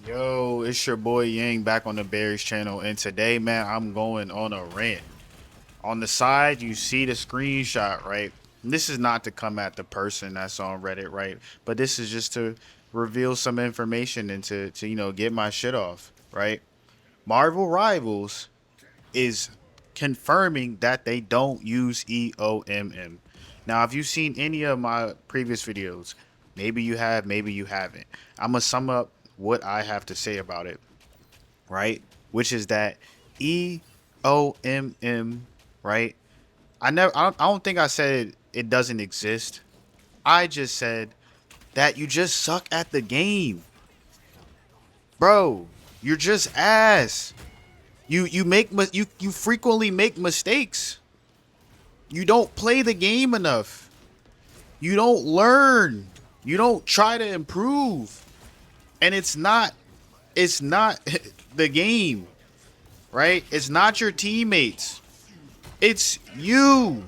Yo, it's your boy Yang back on the Bears channel, and today, man, I'm going on a rant. On the side, you see the screenshot, right? And this is not to come at the person that's on Reddit, right? But this is just to reveal some information and to get my shit off, right? Marvel Rivals is confirming that they don't use EOMM. Now, if you've seen any of my previous videos, maybe you have, maybe you haven't. I'm gonna sum up what I have to say about it, right? Which is that EOMM, right? I don't think I said it doesn't exist. I just said that you just suck at the game, bro. You're just ass. You frequently make mistakes. You don't play the game enough. You don't learn. You don't try to improve. And it's not the game, right? It's not your teammates. It's you.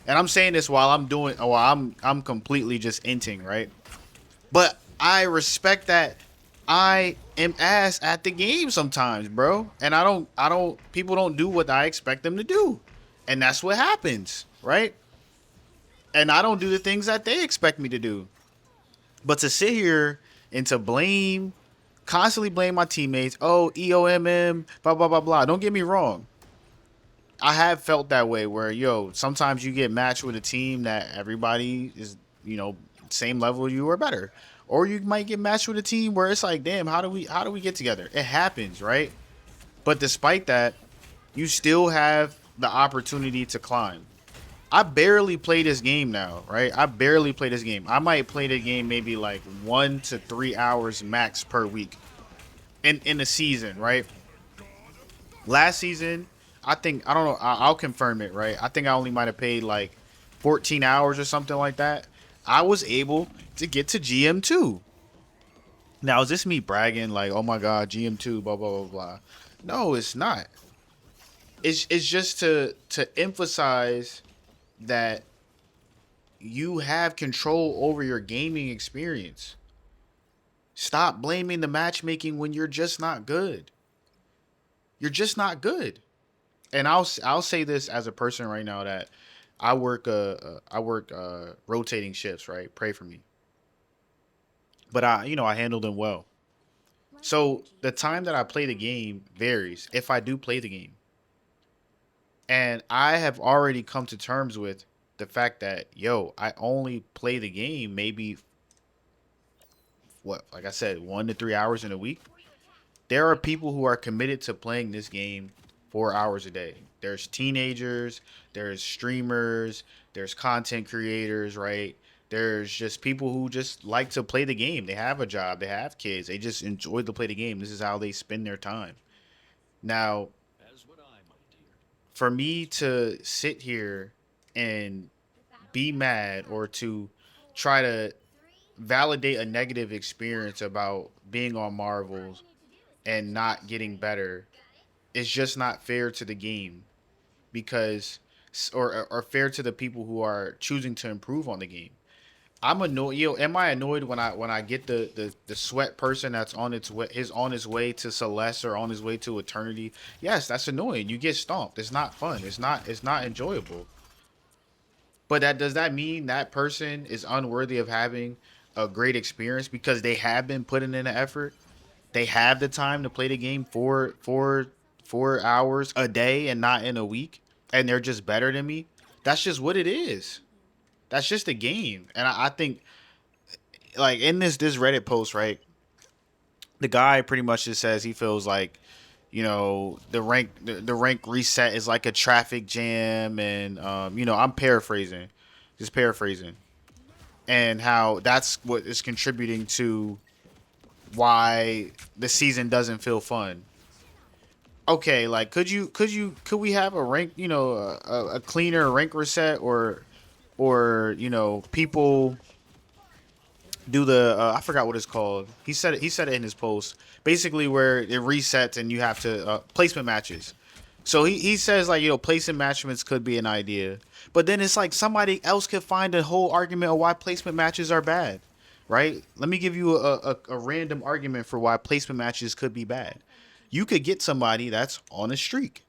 And I'm saying this while I'm completely just inting, right? But I respect that I am ass at the game sometimes, bro. And I don't people don't do what I expect them to do. And that's what happens, right? And I don't do the things that they expect me to do. But to sit here and to constantly blame my teammates, oh, EOMM, blah, blah, blah, blah. Don't get me wrong. I have felt that way where, sometimes you get matched with a team that everybody is, same level you or better. Or you might get matched with a team where it's like, damn, how do we get together? It happens, right? But despite that, you still have the opportunity to climb. I barely play this game now, right? I barely play this game. I might play the game maybe like 1 to 3 hours max per week in a season, right? Last season, I don't know. I'll confirm it, right? I think I only might have paid like 14 hours or something like that. I was able to get to GM2. Now, is this me bragging like, oh my god, GM2, blah blah blah blah? No, it's not. It's just to emphasize that you have control over your gaming experience. Stop blaming the matchmaking when you're just not good. You're just not good. And I'll say this as a person right now that I work rotating shifts, right? Pray for me. But I handle them well. So the time that I play the game varies if I do play the game. And I have already come to terms with the fact that I only play the game maybe what, like I said, 1 to 3 hours in a week. There are people who are committed to playing this game 4 hours a day. There's teenagers, there's streamers, there's content creators, right? There's just people who just like to play the game. They have a job, they have kids, they just enjoy to play the game. This is how they spend their time. Now, for me to sit here and be mad or to try to validate a negative experience about being on Marvels and not getting better, it's just not fair to the game because or fair to the people who are choosing to improve on the game. I'm annoyed. Am I annoyed when I get the sweat person that's on his way to Celeste or on his way to Eternity? Yes, that's annoying. You get stomped. It's not fun. It's not enjoyable. But that does that mean that person is unworthy of having a great experience because they have been putting in the effort? They have the time to play the game for 4 hours a day and not in a week, and they're just better than me. That's just what it is. That's just a game, and I think like in this Reddit post, right? The guy pretty much just says he feels like the rank reset is like a traffic jam, and I'm paraphrasing, just paraphrasing, and how that's what is contributing to why the season doesn't feel fun. Okay, like could we have a rank, a cleaner rank reset, or people do the I forgot what it's called. He said it in his post. Basically where it resets and you have to placement matches. So he says like, placement matches could be an idea. But then it's like somebody else could find a whole argument of why placement matches are bad. right? Let me give you a random argument for why placement matches could be bad. You could get somebody that's on a streak.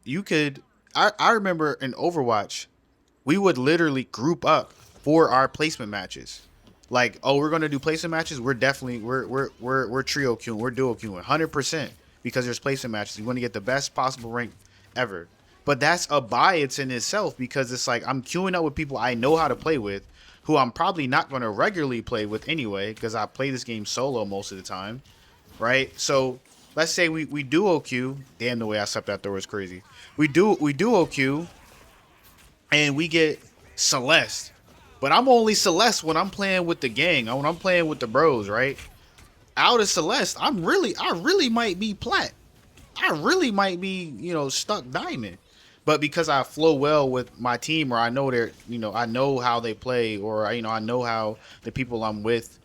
You could. I remember in Overwatch, we would literally group up for our placement matches. Like, oh, we're gonna do placement matches. We're definitely we're trio queuing, we're duo queuing, 100% because there's placement matches. You want to get the best possible rank ever. But that's a bias in itself because it's like I'm queuing up with people I know how to play with, who I'm probably not going to regularly play with anyway because I play this game solo most of the time, right? So let's say we duo queue. Damn, the way I slept that door was crazy. We duo queue and we get Celeste. But I'm only Celeste when I'm playing with the gang, when I'm playing with the bros, right? Out of Celeste, I really might be plat. I really might be, stuck diamond. But because I flow well with my team, or I know I know how they play, or I know how the people I'm with,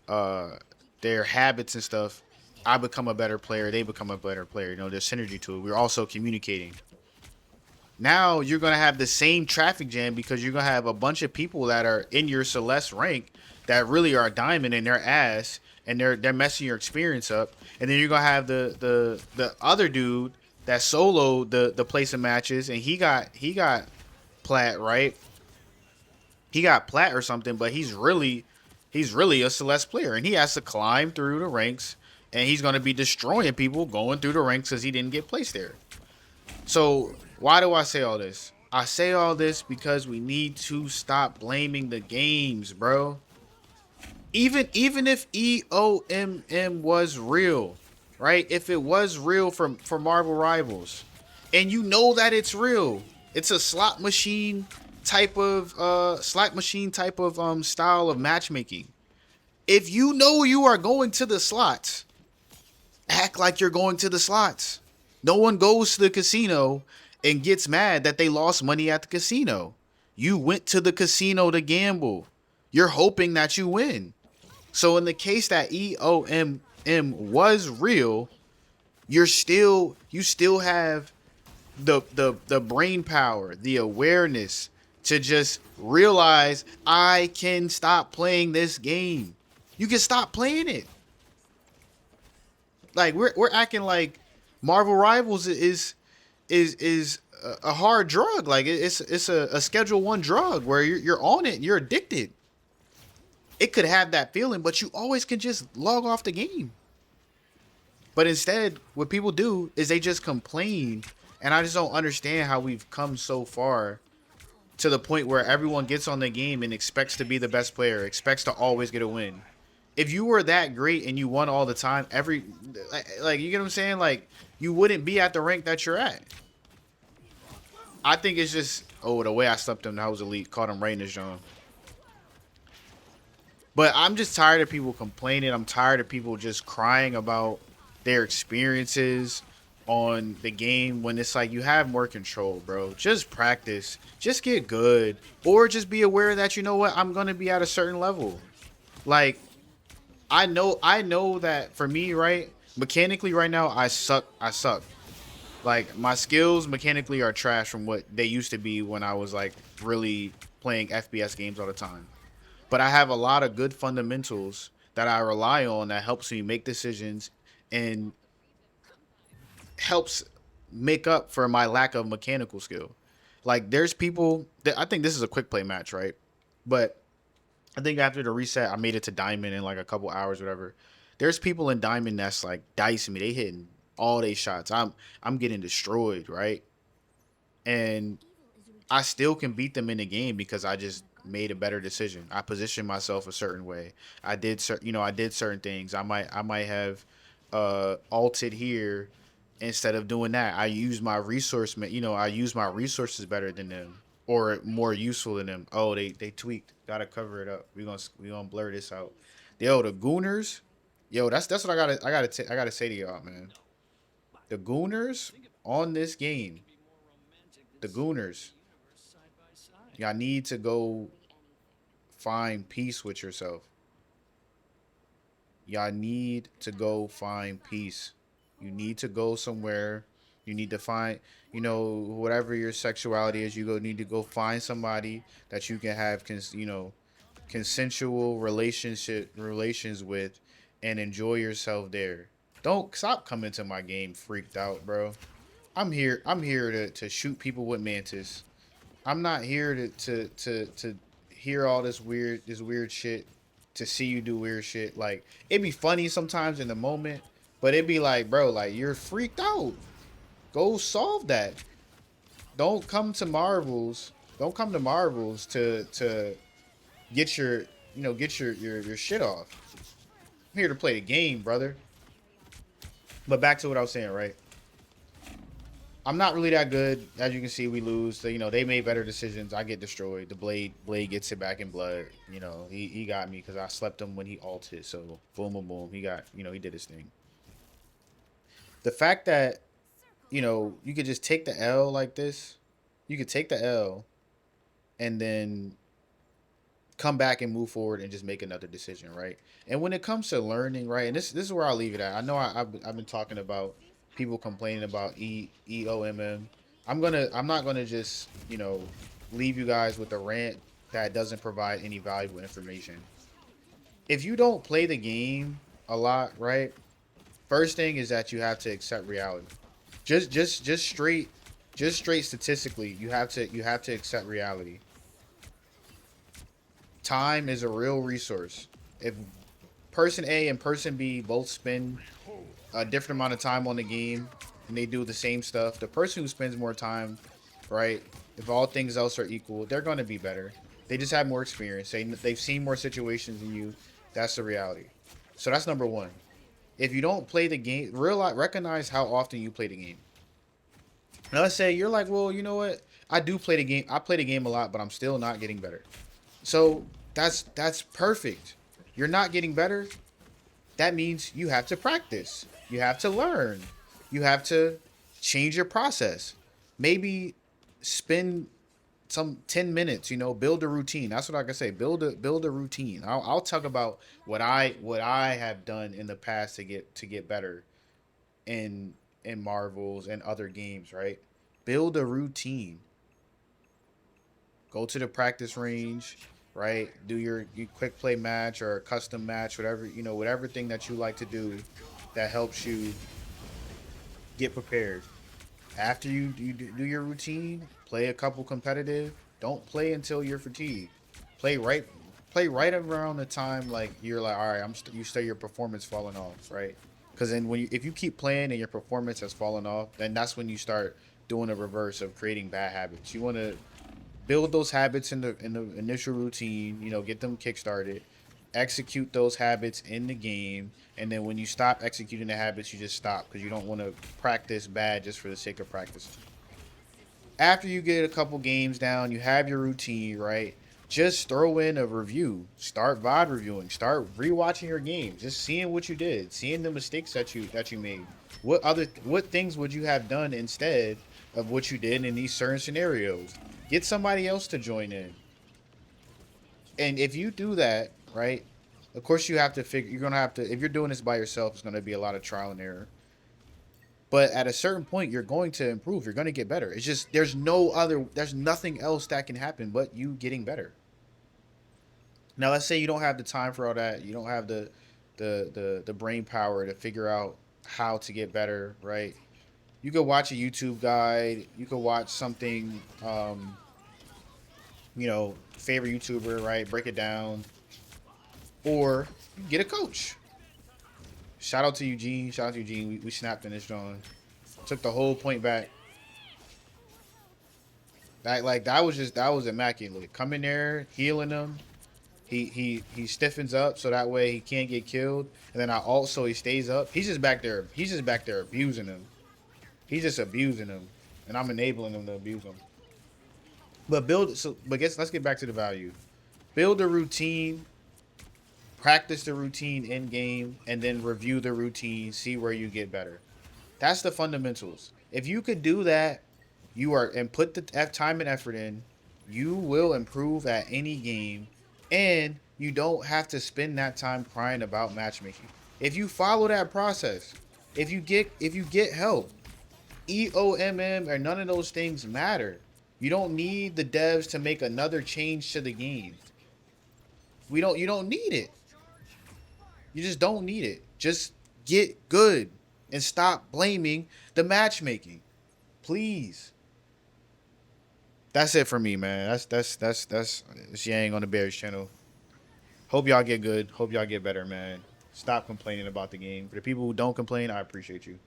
uh, their habits and stuff, I become a better player. They become a better player. There's synergy to it. We're also communicating. Now you're gonna have the same traffic jam because you're gonna have a bunch of people that are in your Celeste rank that really are diamond in their ass and they're messing your experience up. And then you're gonna have the other dude that soloed the place of matches and he got plat, right? He got plat or something, but he's really a Celeste player and he has to climb through the ranks and he's gonna be destroying people going through the ranks because he didn't get placed there. So why do I say all this? I say all this because we need to stop blaming the games, bro. Even if EOMM was real, right? If it was real for Marvel Rivals, and you know that it's real, it's a slot machine type of style of matchmaking. If you know you are going to the slots, act like you're going to the slots. No one goes to the casino and gets mad that they lost money at the casino. You went to the casino to gamble. You're hoping that you win. So in the case that EOMM was real, you still have the brain power, the awareness to just realize I can stop playing this game. You can stop playing it. Like we're acting like Marvel Rivals is a hard drug. Like it's a Schedule One drug where you're on it, and you're addicted. It could have that feeling, but you always can just log off the game. But instead, what people do is they just complain, and I just don't understand how we've come so far to the point where everyone gets on the game and expects to be the best player, expects to always get a win. If you were that great and you won all the time, like you get what I'm saying, like you wouldn't be at the rank that you're at. I think it's just the way I slept him. That was elite. Caught him right in his zone. But I'm just tired of people complaining. I'm tired of people just crying about their experiences on the game when it's like you have more control, bro. Just practice. Just get good. Or just be aware that you know what, I'm gonna be at a certain level. Like I know that for me, right? Mechanically right now, I suck. I suck. Like my skills mechanically are trash from what they used to be when I was like really playing FPS games all the time. But I have a lot of good fundamentals that I rely on that helps me make decisions and helps make up for my lack of mechanical skill. Like there's people that I think this is a quick play match, right? But I think after the reset, I made it to diamond in like a couple hours, whatever. There's people in diamond that's like dicing me. They hitting all they shots. I'm getting destroyed, right? And I still can beat them in the game because I just made a better decision. I positioned myself a certain way. I did certain things. I might have alted here instead of doing that. I use my I use my resources better than them or more useful than them. Oh, they tweaked. Gotta cover it up. We gonna blur this out. Yo, the Gooners. Yo, that's what I gotta say to y'all, man. The Gooners on this game. The Gooners. Y'all need to go find peace with yourself. Y'all need to go find peace. You need to go somewhere. You need to find, whatever your sexuality is. You go need to go find somebody that you can have, consensual relations with, and enjoy yourself there. Don't stop coming to my game freaked out, bro. I'm here to shoot people with mantis. I'm not here to hear all this weird shit, to see you do weird shit. Like, it'd be funny sometimes in the moment, but it'd be like, bro, like, you're freaked out. Go solve that. Don't come to Marvels. Don't come to Marvels to get your shit off. I'm here to play the game, brother. But back to what I was saying, right? I'm not really that good. As you can see, we lose. So, they made better decisions. I get destroyed. The blade gets it back in blood. He got me because I slept him when he ulted. So boom, boom, boom. He got, he did his thing. The fact that, you could just take the L like this. You could take the L and then come back and move forward and just make another decision, right? And when it comes to learning, right, and this is where I'll leave it at. I know I've been talking about people complaining about EOMM. I'm not gonna just leave you guys with a rant that doesn't provide any valuable information. If you don't play the game a lot, right? First thing is that you have to accept reality. Just straight statistically, you have to accept reality. Time is a real resource. If person A and person B both spend a different amount of time on the game and they do the same stuff, the person who spends more time, right? If all things else are equal, they're going to be better. They just have more experience. They've seen more situations than you. That's the reality. So that's number one. If you don't play the game, recognize how often you play the game. Now let's say you're like, well, you know what? I do play the game. I play the game a lot, but I'm still not getting better. So that's perfect. You're not getting better. That means you have to practice. You have to learn. You have to change your process. Maybe spend some 10 minutes, build a routine. That's what I can say. Build a routine. I'll talk about what I have done in the past to get better in Marvels and other games, right? Build a routine. Go to the practice range, right? Do your quick play match or a custom match, whatever thing that you like to do that helps you get prepared. After you do your routine, play a couple competitive. Don't play until you're fatigued. Play right, play right around the time like you're like, all right, you start your performance falling off, right? Because then if you keep playing and your performance has fallen off, then that's when you start doing a reverse of creating bad habits. You want to build those habits in the initial routine. Get them kickstarted. Execute those habits in the game, and then when you stop executing the habits, you just stop because you don't want to practice bad just for the sake of practice. After you get a couple games down, you have your routine, right? Just throw in a review. Start VOD reviewing. Start rewatching your games. Just seeing what you did, seeing the mistakes that you made. What things would you have done instead of what you did in these certain scenarios? Get somebody else to join in. And if you do that, right? Of course you have to figure you're gonna have to if you're doing this by yourself, it's gonna be a lot of trial and error. But at a certain point, you're going to improve. You're going to get better. It's just there's nothing else that can happen but you getting better. Now, let's say you don't have the time for all that. You don't have the brain power to figure out how to get better, right? You could watch a YouTube guide. You could watch something, favorite YouTuber, right? Break it down, or get a coach. Shout out to Eugene. Shout out to Eugene. We snapped in this John. Took the whole point back. That was immaculate. Come in there, healing him. He stiffens up so that way he can't get killed. And then he stays up. He's just back there. He's just back there abusing him. He's just abusing him, and I'm enabling him to abuse him. Let's get back to the value. Build a routine, practice the routine in game, and then review the routine. See where you get better. That's the fundamentals. If you could do that, and put the time and effort in, you will improve at any game, and you don't have to spend that time crying about matchmaking. If you follow that process, if you get help, EOMM or none of those things matter. You don't need the devs to make another change to the game. You don't need it. You just don't need it. Just get good and stop blaming the matchmaking. Please. That's it for me, man. That's Yang on the Bears channel. Hope y'all get good. Hope y'all get better, man. Stop complaining about the game. For the people who don't complain, I appreciate you.